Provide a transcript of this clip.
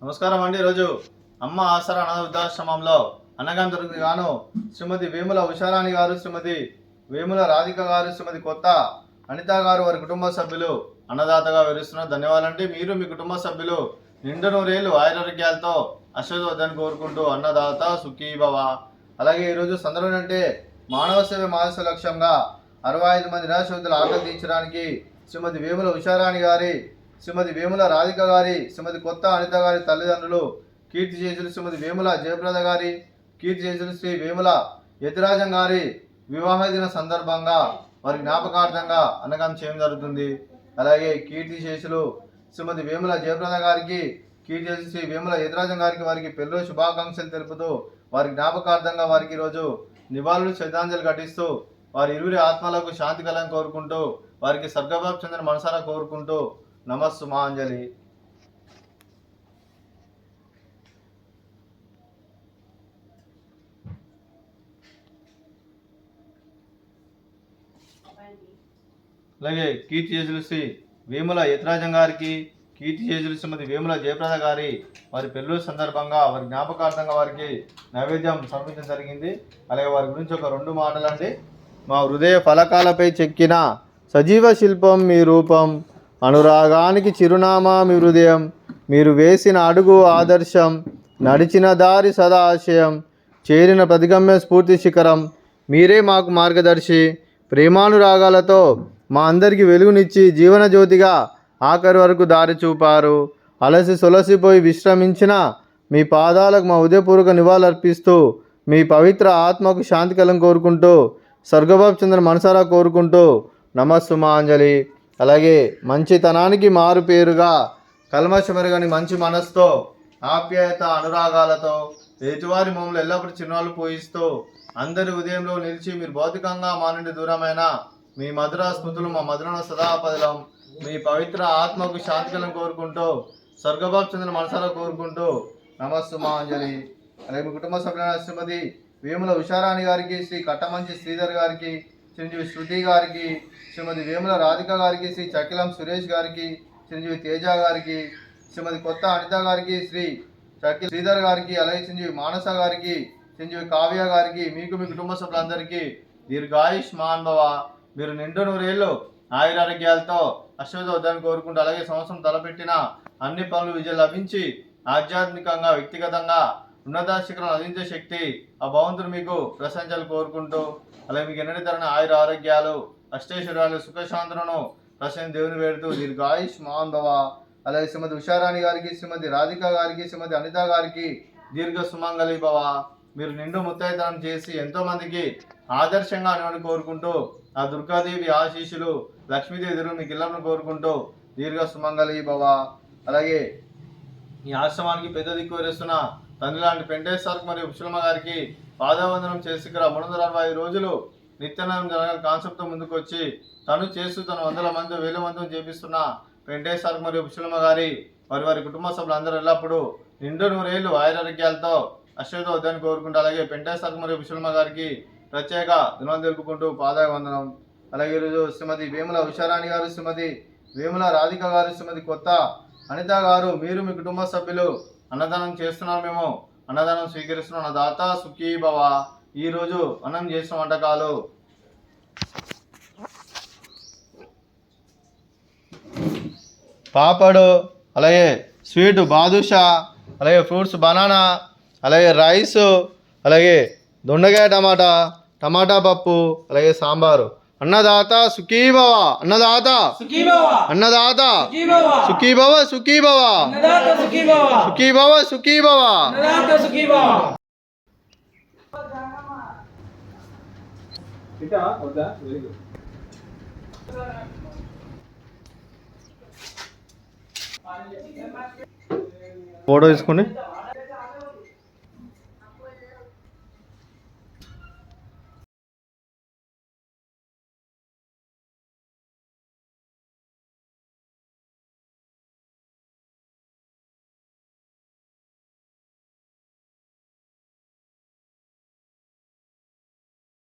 నమస్కారం అండి. ఈరోజు అమ్మ ఆసరా అనాథ వృద్ధాశ్రమంలో అన్నగాం జరుగుతుంది గాను శ్రీమతి వేముల ఉషారాణి గారు, శ్రీమతి వేముల రాధిక గారు, శ్రీమతి కొత్త అనిత గారు వారి కుటుంబ సభ్యులు అన్నదాతగా వివరిస్తున్నారు. ధన్యవాదాలండి. మీరు మీ కుటుంబ సభ్యులు నిండు నూరేళ్లు ఆయురారోగ్యాలతో అశ్వద్ కోరుకుంటూ అన్నదాత సుఖీభవ. అలాగే ఈరోజు సందర్భం అంటే మానవ సేవ మానస లక్ష్యంగా 65 మంది నిరాశ్రతుల ఆకలి తీర్చడానికి శ్రీమతి వేముల ఉషారాణి గారి, శ్రీమతి వేముల రాధిక గారి, శ్రీమతి కొత్త అనిత గారి తల్లిదండ్రులు కీర్తి చేసులు శ్రీమతి వేముల జయప్రద గారి, కీర్తి చేసులు శ్రీ వేముల యతిరాజం గారి వివాహ దిన సందర్భంగా వారి జ్ఞాపకార్థంగా అన్నగాం చేయడం జరుగుతుంది. అలాగే కీర్తి చేసులు శ్రీమతి వేముల జయప్రద గారికి, కీర్తి చేసి శ్రీ వేముల యతిరాజం గారికి వారికి పెళ్లి శుభాకాంక్షలు తెలుపుతూ వారి జ్ఞాపకార్థంగా వారికి ఈరోజు నివాళులు శ్రద్ధాంజలి ఘటిస్తూ వారి ఇరువురి ఆత్మలకు శాంతి కలను కోరుకుంటూ వారికి స్వర్గభావం చెందిన మనసారా కోరుకుంటూ నమస్సుమాంజలి. అలాగే కీర్తి చేసులు శ్రీ వేముల యతిరాజం గారికి, కీర్తి చేసులు శ్రీమతి వేముల జయప్రద గారి వారి పెళ్ళి సందర్భంగా వారి జ్ఞాపకార్థంగా వారికి నైవేద్యం సమర్పించడం జరిగింది. అలాగే వారి గురించి ఒక 2 మాటలండి. మా హృదయ ఫలకాలపై చెక్కిన సజీవ శిల్పం మీ రూపం, అనురాగానికి చిరునామా మీ హృదయం, మీరు వేసిన అడుగు ఆదర్శం, నడిచిన దారి సదా ఆశయం, చేరిన ప్రతిగమ్య స్ఫూర్తి శిఖరం, మీరే మాకు మార్గదర్శి, ప్రేమానురాగాలతో మా అందరికీ వెలుగునిచ్చి జీవన జ్యోతిగా ఆఖరి వరకు దారి చూపారు. అలసి సొలసిపోయి విశ్రమించిన మీ పాదాలకు మా ఉదయపూర్వక నివాళులర్పిస్తూ మీ పవిత్ర ఆత్మకు శాంతి కలను కోరుకుంటూ స్వర్గభావం చెందిన మనసారా కోరుకుంటూ నమస్సుమాంజలి. అలాగే మంచితనానికి మారు పేరుగా కల్మషమెరగని మంచి మనసుతో ఆప్యాయత అనురాగాలతో ఎదుటివారి మమ్మల్ని ఎల్లప్పుడూ చిరునాలు పోయిస్తూ అందరి ఉదయంలో నిలిచి మీరు భౌతికంగా మా నుండి దూరమైన మీ మధుర స్మృతులు మా మధురను సదాపదలం, మీ పవిత్ర ఆత్మకు శాంతి కలను కోరుకుంటూ స్వర్గభావం చెందిన మనసారా కోరుకుంటూ నమస్సుమాంజలి. అలాగే మీ కుటుంబ సభ్యులైన శ్రీమతి వేముల ఉషారాణి గారికి, శ్రీ కట్టమంచి శ్రీధర్ గారికి, చిరంజీవి శృతి గారికి, శ్రీమతి వేముల రాధిక గారికి, శ్రీ చకిలం సురేష్ గారికి, చిరంజీవి తేజ గారికి, శ్రీమతి కొత్త అనిత గారికి, శ్రీ చకిల్ శ్రీధర్ గారికి, అలాగే చిరంజీవి మానస గారికి, చిరంజీవి కావ్య గారికి, మీకు మీ కుటుంబ సభ్యులందరికీ దీర్ఘాయుష్మాన్ భవ. మీరు నిండు నూరేళ్ళు ఆయురారోగ్యాలతో అశ్వద్ కోరుకుంటూ అలాగే సంవత్సరం తలపెట్టిన అన్ని పనులు విజయం లభించి ఆధ్యాత్మికంగా వ్యక్తిగతంగా ఉన్నత శిఖరం అందించే శక్తి ఆ భగవంతుడు మీకు ప్రశంసలు కోరుకుంటూ అలాగే మీకు ఎన్నటి తరణ ఆయుర ఆరోగ్యాలు అష్టైశ్వర్యాలు సుఖశాంతులను ప్రశంస దేవుని వేడుతూ దీర్ఘాయుష్మాన్ భవ. అలాగే శ్రీమతి ఉషారాణి గారికి, శ్రీమతి రాధిక గారికి, శ్రీమతి అనిత గారికి దీర్ఘ సుమంగళి భవ. మీరు నిండు ముత్తైతనం చేసి ఎంతో మందికి ఆదర్శంగా అనుమని కోరుకుంటూ ఆ దుర్గాదేవి ఆశీస్సులు లక్ష్మీదేవి ఎదురు మీకు ఇళ్లను కోరుకుంటూ దీర్ఘ సుమంగళి భవ. అలాగే ఈ ఆశ్రమానికి పెద్ద దిక్కు వేస్తున్న తండ్రి లాంటి పెంటేశ్వర్ మరియు పుష్పమ్మ గారికి పాదవందనం చేసి ఇక్కడ 365 రోజులు నిత్యానందం జరగాలి కాన్సెప్ట్తో ముందుకు వచ్చి తను చేస్తూ తను 100 మంది 1000 మందిని చేపిస్తున్న పెంటేశ్వర్ మరియు పుష్పమ్మ గారి వారి కుటుంబ సభ్యులు అందరూ ఎల్లప్పుడూ నిండు నూరేళ్లు ఆయురారోగ్యాలతో అశ్వతో వద్దని కోరుకుంటూ అలాగే పెంటేశ్వర్ మరియు పుష్పమ్మ గారికి ప్రత్యేక దినం తెలుపుకుంటూ పాదవందనం. అలాగే ఈరోజు శ్రీమతి వేముల ఉషారాణి గారు, శ్రీమతి వేముల రాధిక గారు, శ్రీమతి కొత్త అనిత గారు మీరు మీ కుటుంబ సభ్యులు అన్నదానం చేస్తున్నాం, మేము అన్నదానం స్వీకరిస్తున్నాం. అన్నదాత సుఖీ భవ. ఈరోజు అన్నం చేసిన వంటకాలు పాపడు, అలాగే స్వీట్ బాదుషా, అలాగే ఫ్రూట్స్ బనానా, అలాగే రైసు, అలాగే దొండకాయ టమాటా పప్పు, అలాగే సాంబారు. అన్నదాత సుఖీభవ, అన్నదాత అన్నదాత సుఖీభవ సుఖీభవ సుఖీభవ సుఖీభవ. ఫోటో తీసుకోండి.